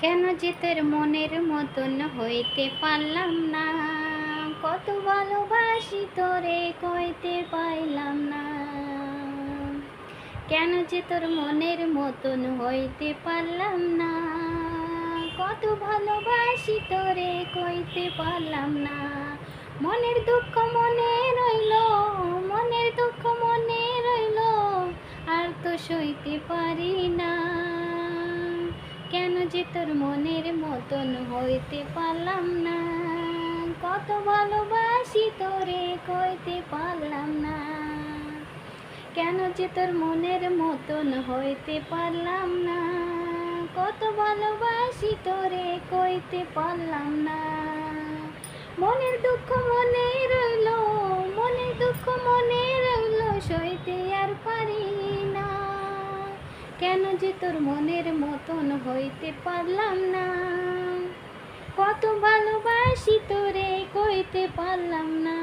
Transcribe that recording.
কেন যে তোর মনের মতন হইতে পারলাম না, কত ভালোবাসি তোরে কইতে পাইলাম না। কেন যে তোর মনের মতন হইতে পারলাম না, কত ভালোবাসি তোরে কইতে পারলাম না। মনের দুঃখ মনে রইল, মনের দুঃখ মনে রইল, আর তো সইতে পারি না। কেন যে তোর মনের মতন হইতে পারলাম না, কত ভালোবাসি তোরে কইতে পারলাম না। কেন যে তোর মনের মতন হইতে পারলাম না, কত ভালোবাসি তোরে কইতে পারলাম না। মনের দুঃখ মনে রইল, মনের দুঃখ মনে রইল, সইতে আর পারি না। কেন যে তোর মনের মতন হইতে পারলাম না, কত ভালোবাসি তোরে কইতে পারলাম না।